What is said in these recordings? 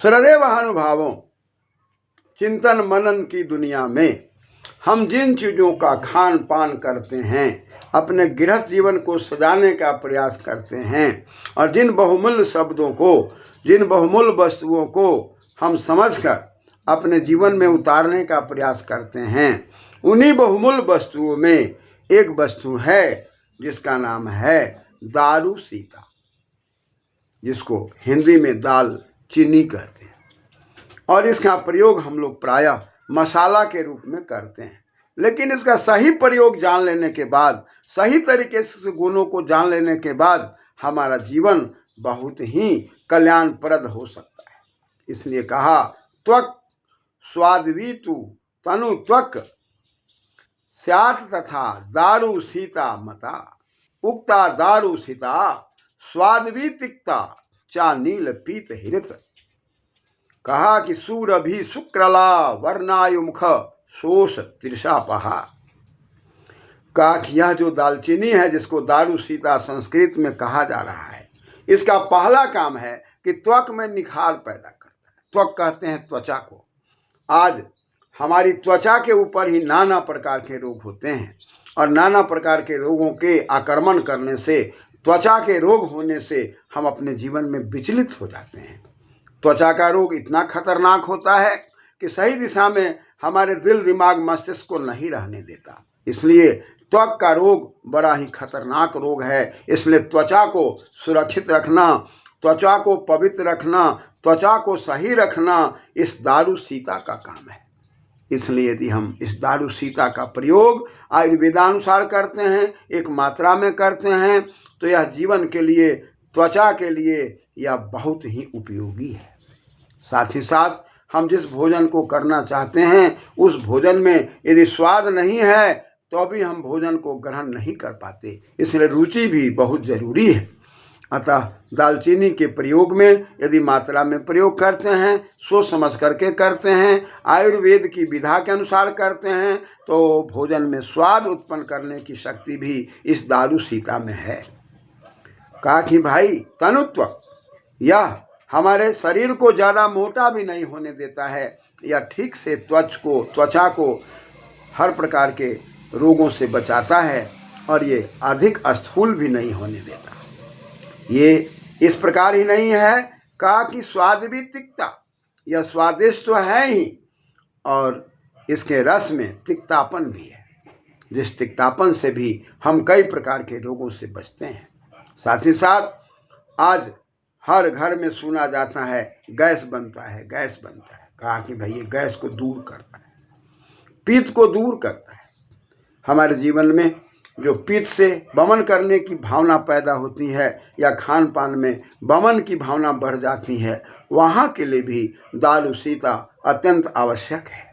सदैव अनुभावों चिंतन मनन की दुनिया में हम जिन चीज़ों का खान पान करते हैं, अपने गृहस्थ जीवन को सजाने का प्रयास करते हैं और जिन बहुमूल्य शब्दों को, जिन बहुमूल्य वस्तुओं को हम समझकर अपने जीवन में उतारने का प्रयास करते हैं, उन्हीं बहुमूल्य वस्तुओं में एक वस्तु है जिसका नाम है दारू सीता, जिसको हिंदी में दाल चीनी कहते हैं। और इसका प्रयोग हम लोग प्रायः मसाला के रूप में करते हैं, लेकिन इसका सही प्रयोग जान लेने के बाद, सही तरीके से गुणों को जान लेने के बाद हमारा जीवन बहुत ही कल्याणप्रद हो सकता है। इसलिए कहा त्वक स्वादवीतु तनु त्वक स्यात् तथा दारू सीता मता, उक्ता दारू सीता स्वादवी तिक्ता चा नील पीत हृत। कहा कि सूरभि शुक्रला वर्णायुमुख शोष त्रिषापहा। कहा कि यह जो दालचीनी है, जिसको दारू सीता संस्कृत में कहा जा रहा है, इसका पहला काम है कि त्वक में निखार पैदा करता है। त्वक कहते हैं त्वचा को। आज हमारी त्वचा के ऊपर ही नाना प्रकार के रोग होते हैं और नाना प्रकार के रोगों के आक्रमण करने से, त्वचा के रोग होने से हम अपने जीवन में विचलित हो जाते हैं। त्वचा का रोग इतना खतरनाक होता है कि सही दिशा में हमारे दिल दिमाग मस्तिष्क को नहीं रहने देता। इसलिए त्वक का रोग बड़ा ही खतरनाक रोग है। इसलिए त्वचा को सुरक्षित रखना, त्वचा को पवित्र रखना, त्वचा को सही रखना इस दारू सीता का काम है। इसलिए यदि हम इस दारू सीता का प्रयोग आयुर्वेदानुसार करते हैं, एक मात्रा में करते हैं, तो यह जीवन के लिए, त्वचा के लिए यह बहुत ही उपयोगी है। साथ ही साथ हम जिस भोजन को करना चाहते हैं, उस भोजन में यदि स्वाद नहीं है तो भी हम भोजन को ग्रहण नहीं कर पाते। इसलिए रुचि भी बहुत ज़रूरी है। अतः दालचीनी के प्रयोग में यदि मात्रा में प्रयोग करते हैं, सोच समझ करके करते हैं, आयुर्वेद की विधा के अनुसार करते हैं, तो भोजन में स्वाद उत्पन्न करने की शक्ति भी इस दारू सीता में है। कहा कि भाई तनुत्व, यह हमारे शरीर को ज़्यादा मोटा भी नहीं होने देता है, यह ठीक से त्वचा को हर प्रकार के रोगों से बचाता है और ये अधिक स्थूल भी नहीं होने देता। ये इस प्रकार ही नहीं है, कहा कि स्वाद भी तिक्ता, यह स्वादिष्ट तो है ही और इसके रस में तिक्तापन भी है, जिस तिक्तापन से भी हम कई प्रकार के रोगों से बचते हैं। साथ ही साथ आज हर घर में सुना जाता है गैस बनता है, गैस बनता है। कहा कि भाई ये गैस को दूर करता है, पित्त को दूर करता है। हमारे जीवन में जो पित्त से वमन करने की भावना पैदा होती है या खान पान में वमन की भावना बढ़ जाती है, वहाँ के लिए भी दारू सीता अत्यंत आवश्यक है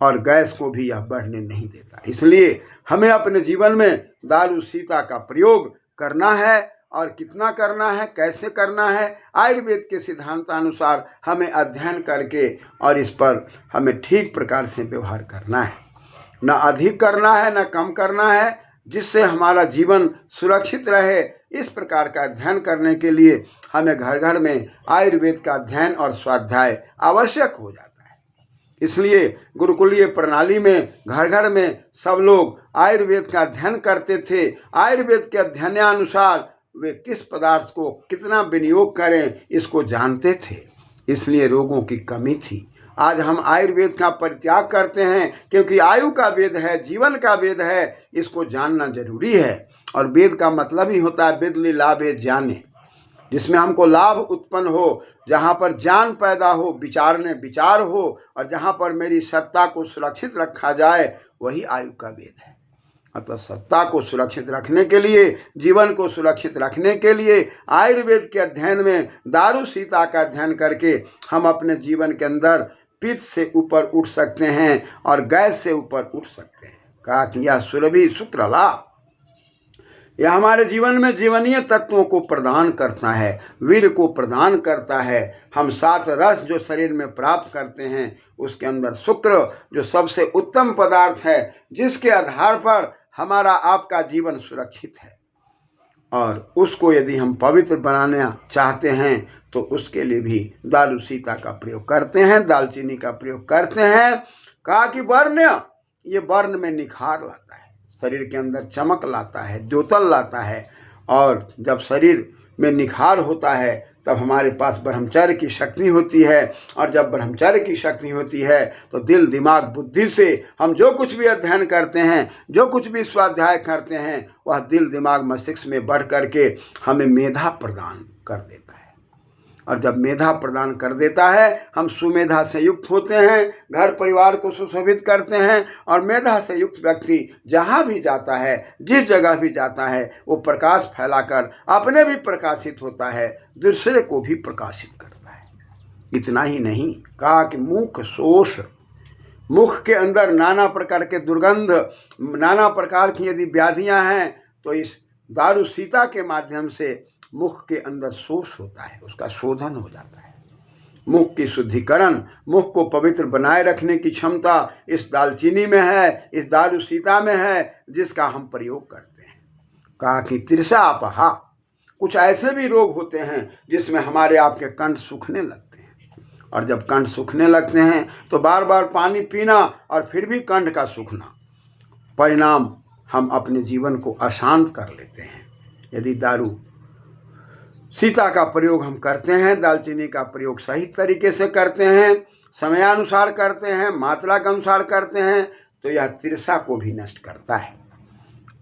और गैस को भी यह बढ़ने नहीं देता। इसलिए हमें अपने जीवन में दारू सीता का प्रयोग करना है और कितना करना है, कैसे करना है, आयुर्वेद के सिद्धांतानुसार हमें अध्ययन करके और इस पर हमें ठीक प्रकार से व्यवहार करना है। न अधिक करना है, न कम करना है, जिससे हमारा जीवन सुरक्षित रहे। इस प्रकार का अध्ययन करने के लिए हमें घर घर में आयुर्वेद का अध्ययन और स्वाध्याय आवश्यक हो जाता है। इसलिए गुरुकुलीय प्रणाली में घर घर में सब लोग आयुर्वेद का अध्ययन करते थे। आयुर्वेद के अध्ययनानुसार वे किस पदार्थ को कितना विनियोग करें, इसको जानते थे। इसलिए रोगों की कमी थी। आज हम आयुर्वेद का परित्याग करते हैं क्योंकि आयु का वेद है, जीवन का वेद है, इसको जानना जरूरी है। और वेद का मतलब ही होता है वेद लाभे ज्ञाने, जिसमें हमको लाभ उत्पन्न हो, जहाँ पर ज्ञान पैदा हो, विचारने विचार हो, और जहाँ पर मेरी सत्ता को सुरक्षित रखा जाए, वही आयु का वेद है। अतः सत्ता को सुरक्षित रखने के लिए, जीवन को सुरक्षित रखने के लिए आयुर्वेद के अध्ययन में दारू सीता का अध्ययन करके हम अपने जीवन के अंदर पित्त से ऊपर उठ सकते हैं और गैस से ऊपर उठ सकते हैं। कहा कि यह सुरभि शुक्रला, यह हमारे जीवन में जीवनीय तत्वों को प्रदान करता है, वीर को प्रदान करता है। हम 7 रस जो शरीर में प्राप्त करते हैं, उसके अंदर शुक्र जो सबसे उत्तम पदार्थ है, जिसके आधार पर हमारा आपका जीवन सुरक्षित है। और उसको यदि हम पवित्र बनाना चाहते हैं तो उसके लिए भी दारू सीता का प्रयोग करते हैं, दालचीनी का प्रयोग करते हैं। कहा कि ये वर्ण में निखार लाता है, शरीर के अंदर चमक लाता है, द्योतन लाता है। और जब शरीर में निखार होता है तब हमारे पास ब्रह्मचर्य की शक्ति होती है। और जब ब्रह्मचर्य की शक्ति होती है तो दिल दिमाग बुद्धि से हम जो कुछ भी अध्ययन करते हैं, जो कुछ भी स्वाध्याय करते हैं, वह दिल दिमाग मस्तिष्क में बढ़ करके हमें मेधा प्रदान कर देता है। और जब मेधा प्रदान कर देता है, हम सुमेधा से युक्त होते हैं, घर परिवार को सुशोभित करते हैं। और मेधा से युक्त व्यक्ति जहाँ भी जाता है, जिस जगह भी जाता है, वो प्रकाश फैलाकर अपने भी प्रकाशित होता है, दूसरे को भी प्रकाशित करता है। इतना ही नहीं, कहा कि मुख शोष, मुख के अंदर नाना प्रकार के दुर्गंध, नाना प्रकार की यदि व्याधियाँ हैं तो इस दारू सीता के माध्यम से मुख के अंदर शोष होता है, उसका शोधन हो जाता है। मुख की शुद्धिकरण, मुख को पवित्र बनाए रखने की क्षमता इस दालचीनी में है, इस दारू सीता में है, जिसका हम प्रयोग करते हैं। कहा कि तिरसा अपहा, कुछ ऐसे भी रोग होते हैं जिसमें हमारे आपके कंठ सूखने लगते हैं। और जब कंठ सूखने लगते हैं तो बार बार पानी पीना और फिर भी कंठ का सूखना, परिणाम हम अपने जीवन को अशांत कर लेते हैं। यदि दारू सीता का प्रयोग हम करते हैं, दालचीनी का प्रयोग सही तरीके से करते हैं, समयानुसार करते हैं, मात्रा के अनुसार करते हैं, तो यह तिरसा को भी नष्ट करता है।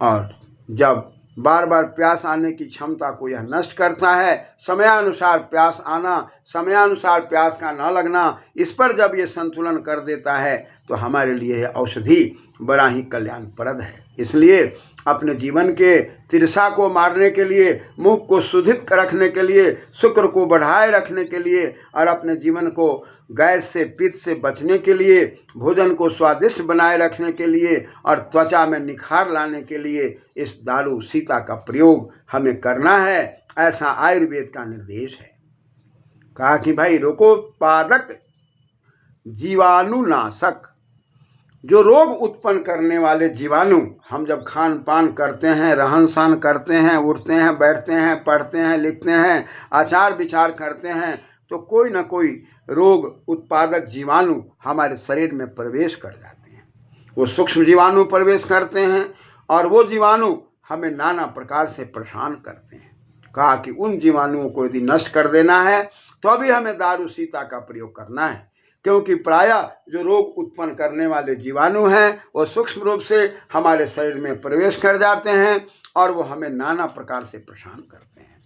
और जब बार बार प्यास आने की क्षमता को यह नष्ट करता है, समयानुसार प्यास आना, समयानुसार प्यास का न लगना, इस पर जब ये संतुलन कर देता है तो हमारे लिए यह औषधि बड़ा ही कल्याणप्रद है। इसलिए अपने जीवन के तिरसा को मारने के लिए, मुख को शुद्धित रखने के लिए, शुक्र को बढ़ाए रखने के लिए और अपने जीवन को गैस से, पित्त से बचने के लिए, भोजन को स्वादिष्ट बनाए रखने के लिए और त्वचा में निखार लाने के लिए इस दारू सीता का प्रयोग हमें करना है। ऐसा आयुर्वेद का निर्देश है। कहा कि भाई रोगोत्पादक जीवाणुनाशक, जो रोग उत्पन्न करने वाले जीवाणु, हम जब खान पान करते हैं, रहन सहन करते हैं, उठते हैं, बैठते हैं, पढ़ते हैं, लिखते हैं, आचार विचार करते हैं, तो कोई ना कोई रोग उत्पादक जीवाणु हमारे शरीर में प्रवेश कर जाते हैं। वो सूक्ष्म जीवाणु प्रवेश करते हैं और वो जीवाणु हमें नाना प्रकार से परेशान करते हैं। कहा कि उन जीवाणुओं को यदि नष्ट कर देना है तो अभी हमें दारू सीता का प्रयोग करना है, क्योंकि प्रायः जो रोग उत्पन्न करने वाले जीवाणु हैं वो सूक्ष्म रूप से हमारे शरीर में प्रवेश कर जाते हैं और वो हमें नाना प्रकार से परेशान करते हैं।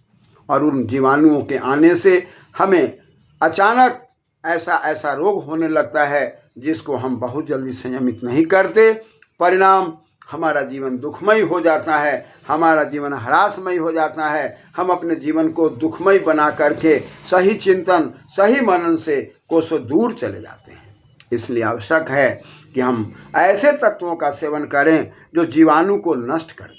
और उन जीवाणुओं के आने से हमें अचानक ऐसा रोग होने लगता है जिसको हम बहुत जल्दी संयमित नहीं करते। परिणाम हमारा जीवन दुखमय हो जाता है, हमारा जीवन हरासमय हो जाता है। हम अपने जीवन को दुखमय बना करके सही चिंतन, सही मनन से कोसों दूर चले जाते हैं। इसलिए आवश्यक है कि हम ऐसे तत्वों का सेवन करें जो जीवाणु को नष्ट कर दें।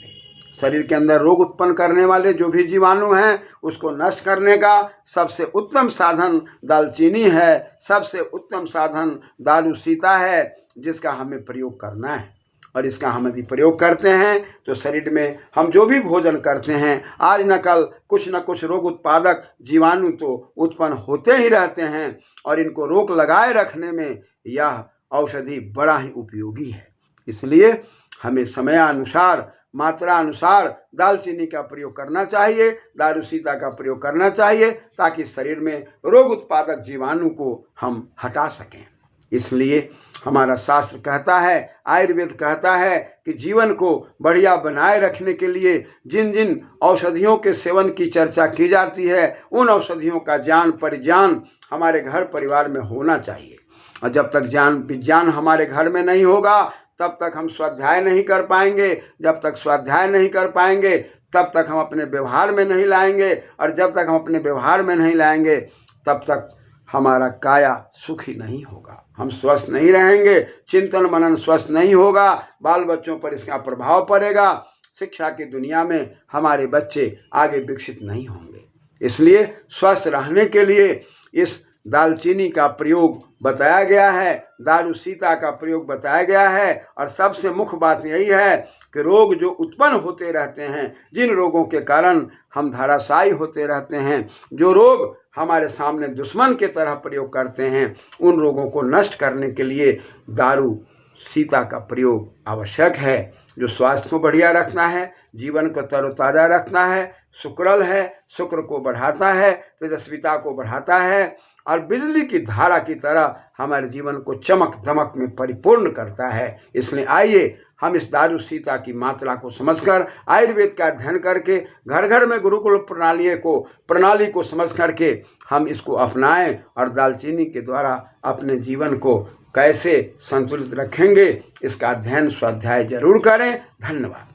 शरीर के अंदर रोग उत्पन्न करने वाले जो भी जीवाणु हैं उसको नष्ट करने का सबसे उत्तम साधन दालचीनी है, सबसे उत्तम साधन दारू सीता है, जिसका हमें प्रयोग करना है। और इसका हम यदि प्रयोग करते हैं तो शरीर में हम जो भी भोजन करते हैं, आज न कल कुछ न कुछ रोग उत्पादक जीवाणु तो उत्पन्न होते ही रहते हैं और इनको रोक लगाए रखने में यह औषधि बड़ा ही उपयोगी है। इसलिए हमें समयानुसार, मात्रा अनुसार दालचीनी का प्रयोग करना चाहिए, दारू सीता का प्रयोग करना चाहिए, ताकि शरीर में रोग उत्पादक जीवाणु को हम हटा सकें। इसलिए हमारा शास्त्र कहता है, आयुर्वेद कहता है कि जीवन को बढ़िया बनाए रखने के लिए जिन जिन औषधियों के सेवन की चर्चा की जाती है उन औषधियों का ज्ञान परिज्ञान हमारे घर परिवार में होना चाहिए। और जब तक ज्ञान विज्ञान हमारे घर में नहीं होगा तब तक हम स्वाध्याय नहीं कर पाएंगे, जब तक स्वाध्याय नहीं कर पाएंगे तब तक हम अपने व्यवहार में नहीं लाएंगे, और जब तक हम अपने व्यवहार में नहीं लाएंगे तब तक हमारा काया सुखी नहीं होगा, हम स्वस्थ नहीं रहेंगे, चिंतन मनन स्वस्थ नहीं होगा, बाल बच्चों पर इसका प्रभाव पड़ेगा, शिक्षा की दुनिया में हमारे बच्चे आगे विकसित नहीं होंगे। इसलिए स्वस्थ रहने के लिए इस दालचीनी का प्रयोग बताया गया है, दारू सीता का प्रयोग बताया गया है। और सबसे मुख्य बात यही है कि रोग जो उत्पन्न होते रहते हैं, जिन रोगों के कारण हम धराशायी होते रहते हैं, जो रोग हमारे सामने दुश्मन की तरह प्रयोग करते हैं, उन रोगों को नष्ट करने के लिए दारू सीता का प्रयोग आवश्यक है, जो स्वास्थ्य को बढ़िया रखना है, जीवन को तरोताज़ा रखना है। शुक्रल है, शुक्र को बढ़ाता है, तेजस्विता को बढ़ाता है और बिजली की धारा की तरह हमारे जीवन को चमक दमक में परिपूर्ण करता है। इसलिए आइए हम इस दारू सीता की मात्रा को समझकर आयुर्वेद का अध्ययन करके घर घर में गुरुकुल प्रणाली को समझ करके हम इसको अपनाएं और दालचीनी के द्वारा अपने जीवन को कैसे संतुलित रखेंगे इसका अध्ययन स्वाध्याय जरूर करें। धन्यवाद।